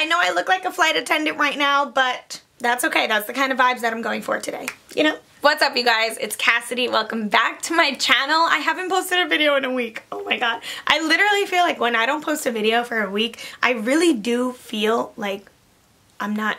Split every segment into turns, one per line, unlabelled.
I know I look like a flight attendant right now, but that's okay. That's the kind of vibes that I'm going for today, you know? What's up, you guys? It's Cassidy. Welcome back to my channel. I haven't posted a video in a week. Oh my god. I literally feel like when I don't post a video for a week, I really do feel like I'm not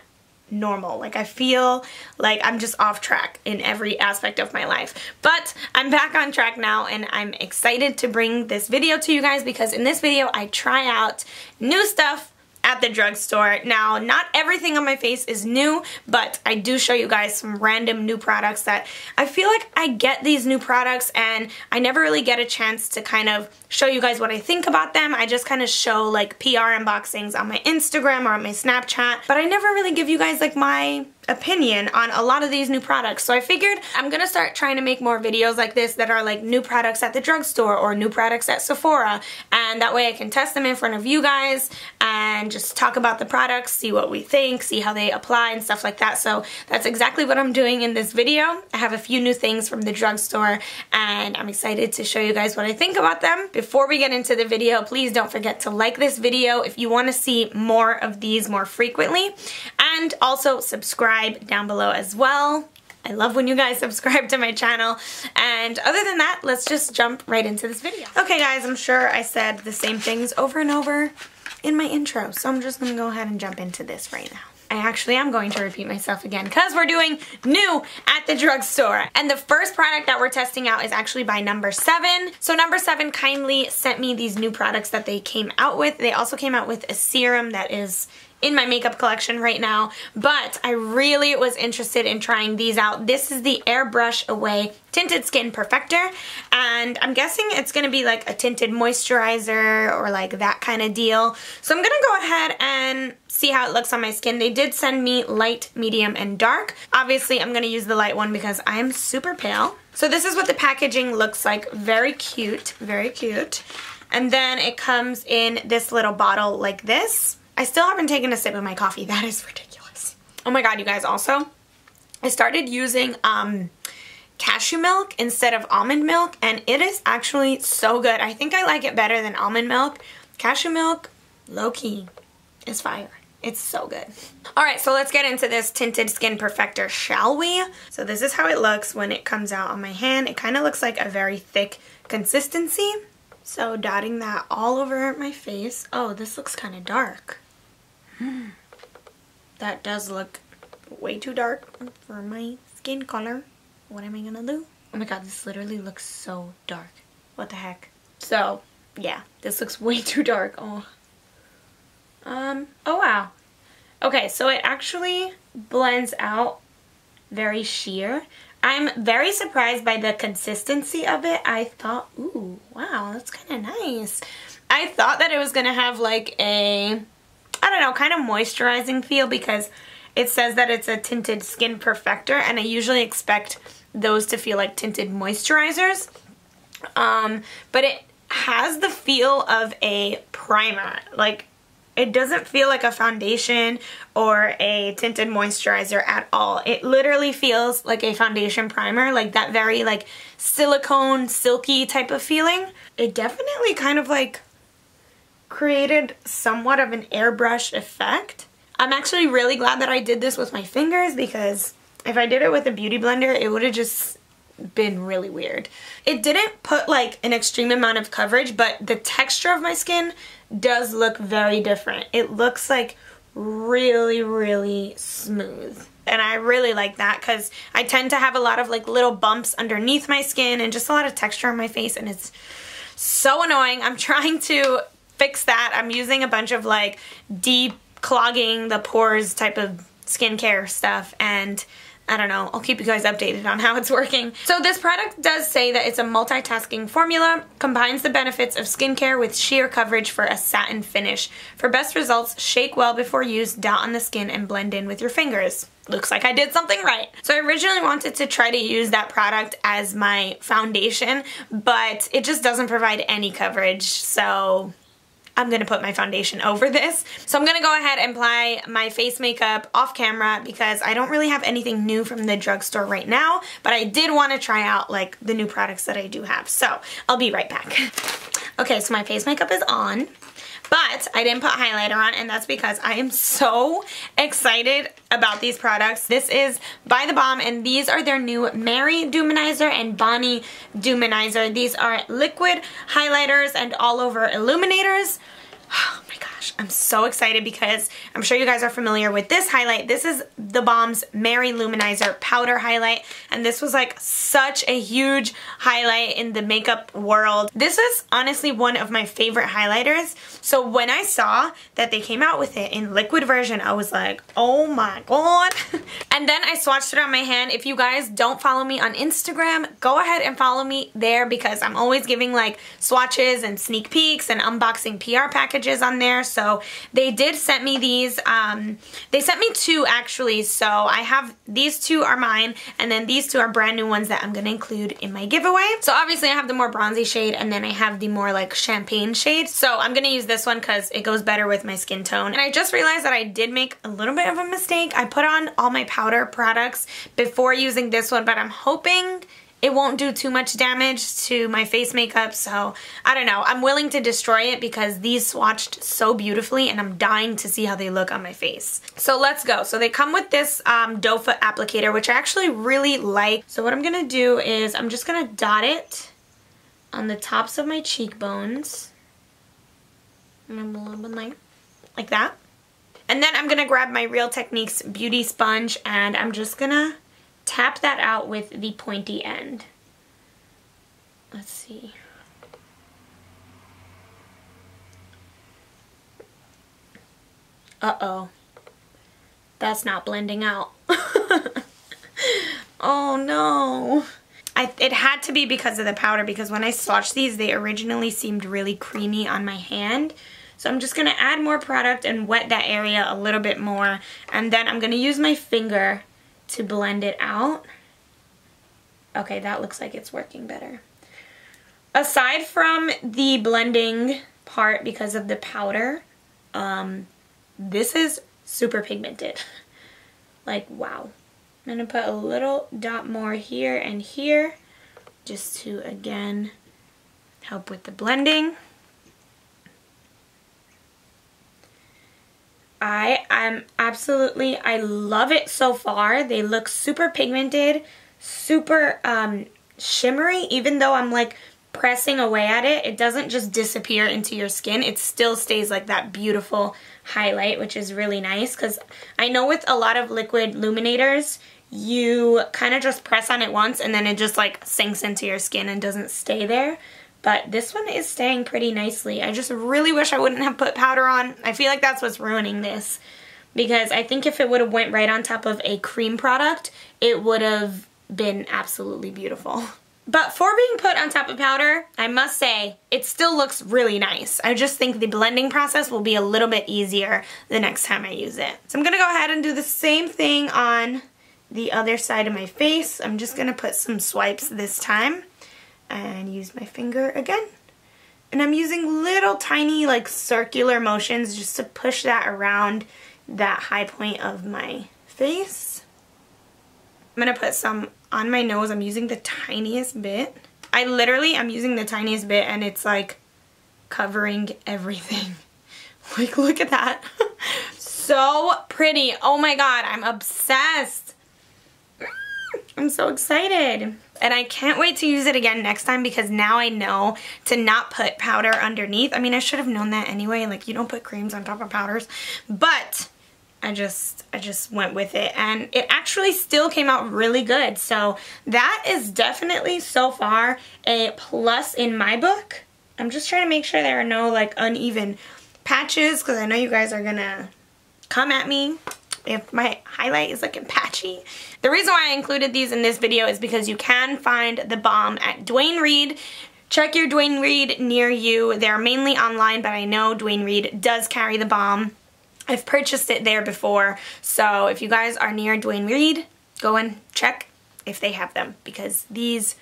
normal. Like I feel like I'm just off track in every aspect of my life. But I'm back on track now and I'm excited to bring this video to you guys because in this video I try out new stuff at the drugstore. Now, not everything on my face is new, but I do show you guys some random new products that I feel like I get these new products and I never really get a chance to kind of show you guys what I think about them. I just kind of show like PR unboxings on my Instagram or on my Snapchat, but I never really give you guys like my opinion on a lot of these new products. So I figured I'm gonna start trying to make more videos like this that are like new products at the drugstore or new products at Sephora, and that way I can test them in front of you guys and just talk about the products, see what we think, see how they apply and stuff like that. So that's exactly what I'm doing in this video. I have a few new things from the drugstore and I'm excited to show you guys what I think about them. Before we get into the video, please don't forget to like this video if you want to see more of these more frequently, and also subscribe down below as well. I love when you guys subscribe to my channel. And other than that, let's just jump right into this video. Okay guys, I'm sure I said the same things over and over in my intro, so I'm just gonna go ahead and jump into this right now. I actually am going to repeat myself again because we're doing new at the drugstore. And the first product that we're testing out is actually by Number 7. So Number 7 kindly sent me these new products that they came out with. They also came out with a serum that is in my makeup collection right now, but I really was interested in trying these out. This is the Airbrush Away Tinted Skin Perfector, and I'm guessing it's going to be like a tinted moisturizer or like that kind of deal. So I'm going to go ahead and see how it looks on my skin. They did send me light, medium, and dark. Obviously, I'm going to use the light one because I am super pale. So this is what the packaging looks like. Very cute, very cute. And then it comes in this little bottle like this. I still haven't taken a sip of my coffee. That is ridiculous. Oh my god, you guys, also, I started using cashew milk instead of almond milk, and it is actually so good. I think I like it better than almond milk. Cashew milk, low-key, is fire. It's so good. Alright, so let's get into this Tinted Skin Perfector, shall we? So this is how it looks when it comes out on my hand. It kind of looks like a very thick consistency. So dotting that all over my face. Oh, this looks kind of dark. That does look way too dark for my skin color. What am I gonna do? Oh my god, this literally looks so dark. What the heck? So, yeah, this looks way too dark. Oh. Oh wow. Okay, so it actually blends out very sheer. I'm very surprised by the consistency of it. I thought, ooh, wow, that's kind of nice. I thought that it was gonna have like a, I don't know, kind of moisturizing feel because it says that it's a tinted skin perfector, and I usually expect those to feel like tinted moisturizers. But it has the feel of a primer. Like, it doesn't feel like a foundation or a tinted moisturizer at all. It literally feels like a foundation primer, like that very like silicone, silky type of feeling. It definitely kind of like created somewhat of an airbrush effect. I'm actually really glad that I did this with my fingers because if I did it with a beauty blender, it would have just been really weird. It didn't put like an extreme amount of coverage, but the texture of my skin does look very different. It looks like really, really smooth. And I really like that because I tend to have a lot of like little bumps underneath my skin and just a lot of texture on my face, and it's so annoying. I'm trying to fix that. I'm using a bunch of like declogging the pores type of skincare stuff, and I don't know, I'll keep you guys updated on how it's working. So this product does say that it's a multitasking formula, combines the benefits of skincare with sheer coverage for a satin finish. For best results, shake well before use, dot on the skin, and blend in with your fingers. Looks like I did something right. So I originally wanted to try to use that product as my foundation, but it just doesn't provide any coverage, so I'm going to put my foundation over this. So I'm going to go ahead and apply my face makeup off camera because I don't really have anything new from the drugstore right now, but I did want to try out like the new products that I do have. So I'll be right back. Okay, so my face makeup is on. But I didn't put highlighter on, and that's because I am so excited about these products. This is by the Balm, and these are their new Mary Dou-minizer and Bonnie Dou-minizer. These are liquid highlighters and all over illuminators. Oh my gosh, I'm so excited because I'm sure you guys are familiar with this highlight. This is the Balm's Mary Luminizer powder highlight, and this was like such a huge highlight in the makeup world. This is honestly one of my favorite highlighters. So when I saw that they came out with it in liquid version, I was like, oh my god. And then I swatched it on my hand. If you guys don't follow me on Instagram, go ahead and follow me there because I'm always giving like swatches and sneak peeks and unboxing PR packages on there. So they did send me these. They sent me two actually. So I have these two are mine, and then these two are brand new ones that I'm gonna include in my giveaway. So obviously I have the more bronzy shade, and then I have the more like champagne shade. So I'm gonna use this one because it goes better with my skin tone. And I just realized that I did make a little bit of a mistake. I put on all my powder products before using this one, but I'm hoping it won't do too much damage to my face makeup, so I don't know. I'm willing to destroy it because these swatched so beautifully and I'm dying to see how they look on my face. So let's go. So they come with this doe foot applicator, which I actually really like. So what I'm going to do is I'm just going to dot it on the tops of my cheekbones. And I'm a little bit like that. And then I'm going to grab my Real Techniques beauty sponge and I'm just going to tap that out with the pointy end. Let's see. Uh-oh. That's not blending out. Oh no. It had to be because of the powder, because when I swatched these, they originally seemed really creamy on my hand. So I'm just going to add more product and wet that area a little bit more. And then I'm going to use my finger to blend it out. Okay, that looks like it's working better. Aside from the blending part because of the powder, this is super pigmented. Like, wow. I'm gonna put a little dot more here and here just to, again, help with the blending. I love it so far. They look super pigmented, super shimmery. Even though I'm like pressing away at it, it doesn't just disappear into your skin. It still stays like that beautiful highlight, which is really nice, because I know with a lot of liquid illuminators, you kind of just press on it once and then it just like sinks into your skin and doesn't stay there. But this one is staying pretty nicely. I just really wish I wouldn't have put powder on. I feel like that's what's ruining this, because I think if it would have went right on top of a cream product, it would have been absolutely beautiful. But for being put on top of powder, I must say, it still looks really nice. I just think the blending process will be a little bit easier the next time I use it. So I'm going to go ahead and do the same thing on the other side of my face. I'm just going to put some swipes this time and use my finger again. And I'm using little tiny like circular motions just to push that around that high point of my face. I'm going to put some on my nose. I'm using the tiniest bit. I'm using the tiniest bit and it's like covering everything. Like, look at that. So pretty. Oh my god, I'm obsessed. I'm so excited. And I can't wait to use it again next time, because now I know to not put powder underneath. I mean, I should have known that anyway. Like, you don't put creams on top of powders. But I just went with it, and it actually still came out really good. So that is definitely so far a plus in my book. I'm just trying to make sure there are no like uneven patches, because I know you guys are gonna come at me if my highlight is looking patchy. The reason why I included these in this video is because you can find the Balm at Duane Reade. Check your Duane Reade near you. They're mainly online, but I know Duane Reade does carry the Balm. I've purchased it there before, so if you guys are near Duane Reade, go and check if they have them, because these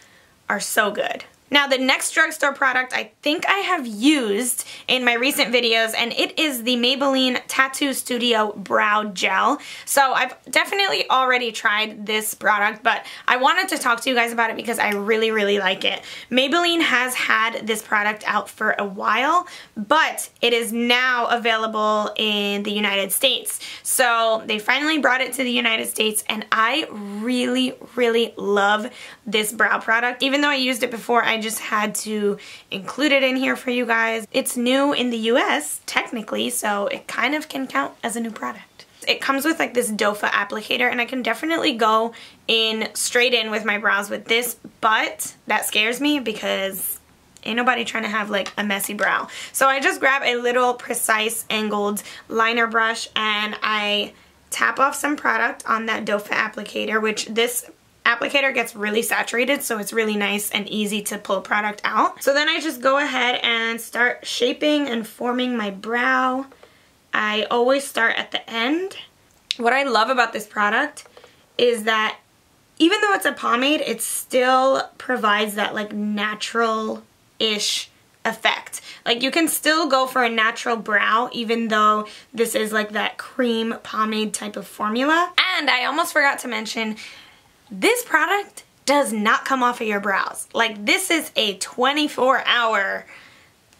are so good. Now the next drugstore product I think I have used in my recent videos, and it is the Maybelline Tattoo Studio Brow Gel. So I've definitely already tried this product, but I wanted to talk to you guys about it because I really, really like it. Maybelline has had this product out for a while, but it is now available in the United States. So they finally brought it to the United States, and I really, really love this brow product. Even though I used it before, I just had to include it in here for you guys. It's new in the US, technically, so it kind of can count as a new product. It comes with like this doe-foot applicator, and I can definitely go in straight in with my brows with this, but that scares me because ain't nobody trying to have like a messy brow. So I just grab a little precise angled liner brush and I tap off some product on that doe-foot applicator, which this applicator gets really saturated, so it's really nice and easy to pull product out. So then I just go ahead and start shaping and forming my brow. I always start at the end. What I love about this product is that even though it's a pomade, it still provides that like natural-ish effect. Like you can still go for a natural brow even though this is like that cream pomade type of formula. And I almost forgot to mention, this product does not come off of your brows. Like this is a 24-hour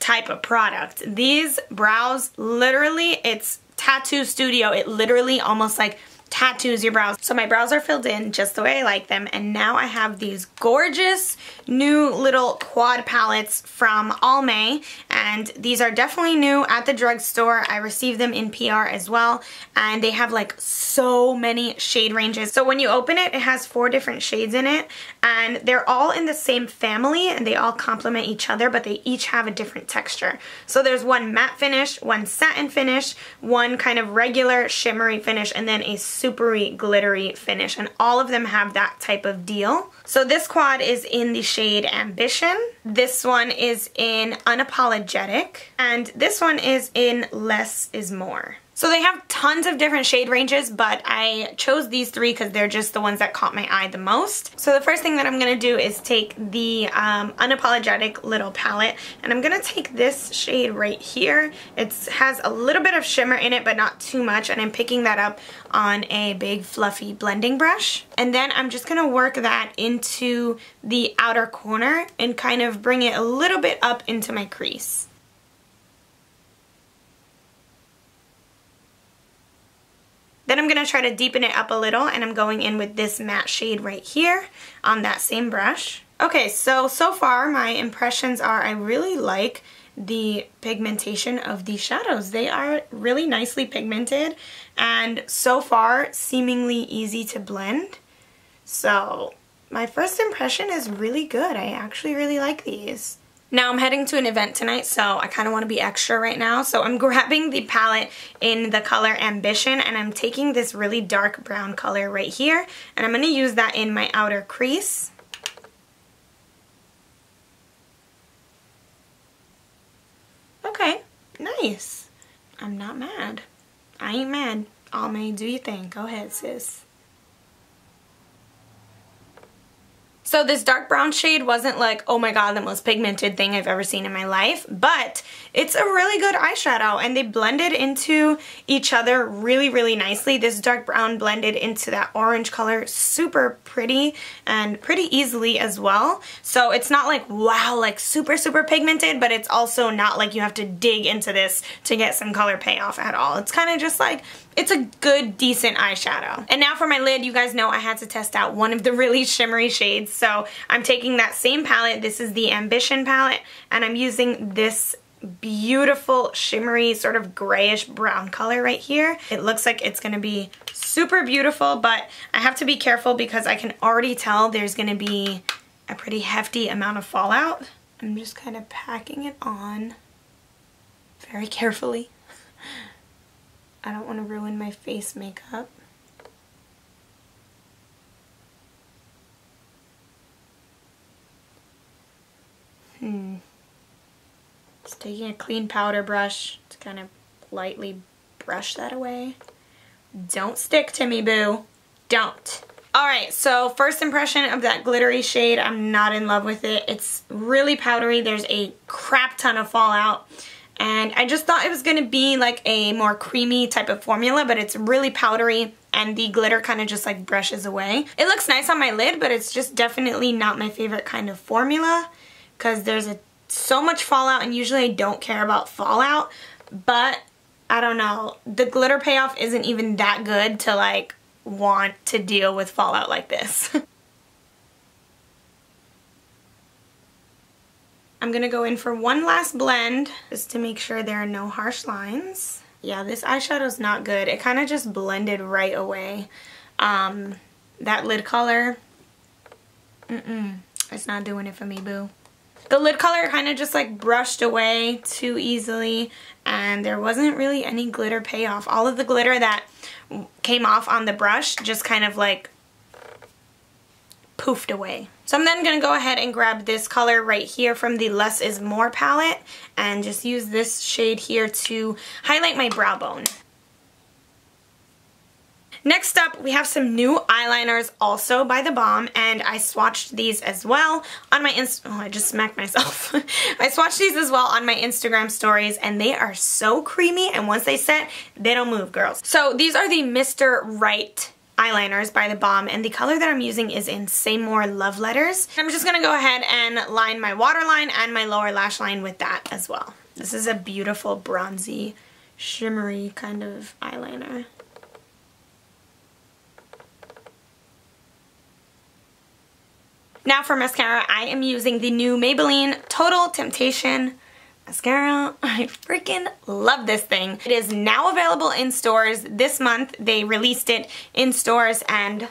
type of product. These brows, literally, it's Tattoo Studio. It literally almost like tattoos your brows. So my brows are filled in just the way I like them, and now I have these gorgeous new little quad palettes from ALMAY, and these are definitely new at the drugstore. I received them in PR as well, and they have like so many shade ranges. So when you open it, it has 4 different shades in it, and they're all in the same family and they all complement each other, but they each have a different texture. So there's one matte finish, one satin finish, one kind of regular shimmery finish, and then a supery glittery finish, and all of them have that type of deal. So this quad is in the shade Ambition, this one is in Unapologetic, and this one is in Less is More. So they have tons of different shade ranges, but I chose these 3 because they're just the ones that caught my eye the most. So the first thing that I'm going to do is take the Unapologetic little palette, and I'm going to take this shade right here. It has a little bit of shimmer in it, but not too much, and I'm picking that up on a big fluffy blending brush. And then I'm just going to work that into the outer corner and kind of bring it a little bit up into my crease. Then I'm going to try to deepen it up a little, and I'm going in with this matte shade right here on that same brush. Okay, so far my impressions are I really like the pigmentation of these shadows. They are really nicely pigmented and so far seemingly easy to blend. So my first impression is really good. I actually really like these. Now I'm heading to an event tonight, so I kind of want to be extra right now. So I'm grabbing the palette in the color Ambition, and I'm taking this really dark brown color right here, and I'm going to use that in my outer crease. Okay, nice. I'm not mad. I ain't mad. ALMAY, do your thing. Go ahead, sis. So this dark brown shade wasn't like, oh my god, the most pigmented thing I've ever seen in my life, but it's a really good eyeshadow, and they blended into each other really, really nicely. This dark brown blended into that orange color super pretty and pretty easily as well. So it's not like, wow, like super, super pigmented, but it's also not like you have to dig into this to get some color payoff at all. It's kind of just like, it's a good, decent eyeshadow. And now for my lid, you guys know I had to test out one of the really shimmery shades. So I'm taking that same palette. This is the Ambition palette, and I'm using this beautiful shimmery sort of grayish brown color right here. It looks like it's gonna be super beautiful, but I have to be careful because I can already tell there's gonna be a pretty hefty amount of fallout. I'm just kind of packing it on very carefully. I don't want to ruin my face makeup. Just taking a clean powder brush to kind of lightly brush that away. Don't stick to me, boo. Don't. Alright, so first impression of that glittery shade, I'm not in love with it. It's really powdery. There's a crap ton of fallout. And I just thought it was going to be like a more creamy type of formula, but it's really powdery and the glitter kind of just like brushes away. It looks nice on my lid, but it's just definitely not my favorite kind of formula because there's so much fallout, and usually I don't care about fallout, but I don't know. The glitter payoff isn't even that good to like want to deal with fallout like this. I'm gonna go in for one last blend just to make sure there are no harsh lines. Yeah, this eyeshadow's not good. It kind of just blended right away. That lid color, it's not doing it for me, boo. The lid color kind of just like brushed away too easily, and there wasn't really any glitter payoff. All of the glitter that came off on the brush just kind of like poofed away. So I'm then going to go ahead and grab this color right here from the Less is More palette and just use this shade here to highlight my brow bone. Next up, we have some new eyeliners also by the Balm, and I swatched these as well on my I just smacked myself. I swatched these as well on my Instagram stories, and they are so creamy, and once they set, they don't move, girls. So these are the Mr. Right eyeliners by the Balm, and the color that I'm using is in Say More Love Letters. I'm just going to go ahead and line my waterline and my lower lash line with that as well. This is a beautiful bronzy, shimmery kind of eyeliner. Now for mascara, I am using the new Maybelline Total Temptation mascara. I freaking love this thing. It is now available in stores this month. They released it in stores, and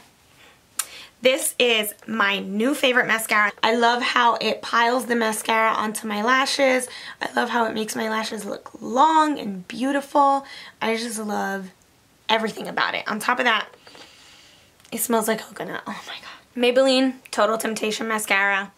this is my new favorite mascara. I love how it piles the mascara onto my lashes. I love how it makes my lashes look long and beautiful. I just love everything about it. On top of that, it smells like coconut. Oh my god. Maybelline Total Temptation Mascara.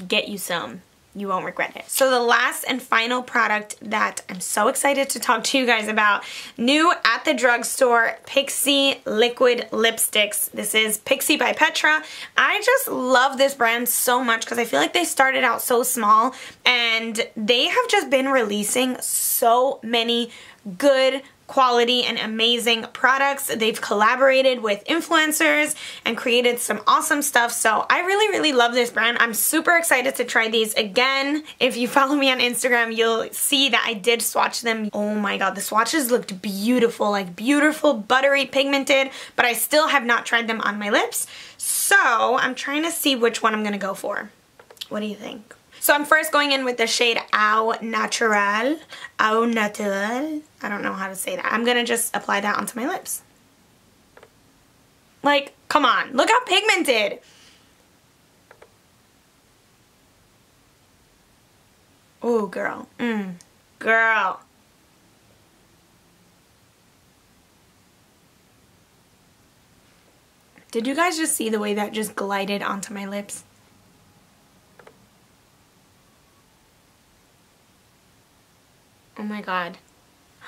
Get you some. You won't regret it. So the last and final product that I'm so excited to talk to you guys about, new at the drugstore, Pixie liquid lipsticks. This is Pixie by Petra. I just love this brand so much because I feel like they started out so small, and they have just been releasing so many good quality and amazing products. They've collaborated with influencers and created some awesome stuff. So I really love this brand. I'm super excited to try these again. If you follow me on Instagram, you'll see that I did swatch them. Oh my god, the swatches looked beautiful, like beautiful, buttery, pigmented, but I still have not tried them on my lips. So I'm trying to see which one I'm gonna go for. What do you think? So I'm first going in with the shade Au Naturel. Au Naturel. I don't know how to say that. I'm going to just apply that onto my lips. Like, come on. Look how pigmented. Oh, girl. Girl. Did you guys just see the way that just glided onto my lips? Oh my god.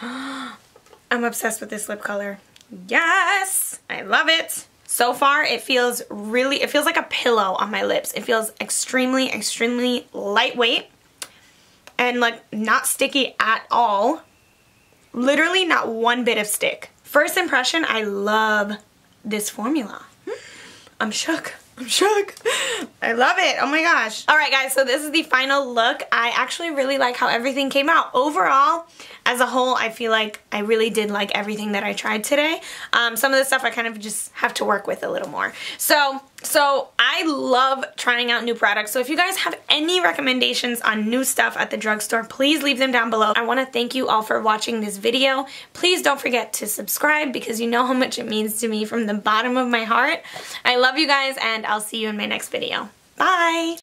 I'm obsessed with this lip color. Yes! I love it. So far, it feels like a pillow on my lips. It feels extremely lightweight and like not sticky at all. Literally not one bit of stick. First impression, I love this formula. I'm shook. I'm shook. I love it. Oh my gosh. Alright guys, so this is the final look. I actually really like how everything came out. Overall, as a whole, I feel like I really did like everything that I tried today. Some of the stuff I kind of just have to work with a little more. So I love trying out new products. So if you guys have any recommendations on new stuff at the drugstore, please leave them down below. I want to thank you all for watching this video. Please don't forget to subscribe because you know how much it means to me from the bottom of my heart. I love you guys, and I'll see you in my next video. Bye!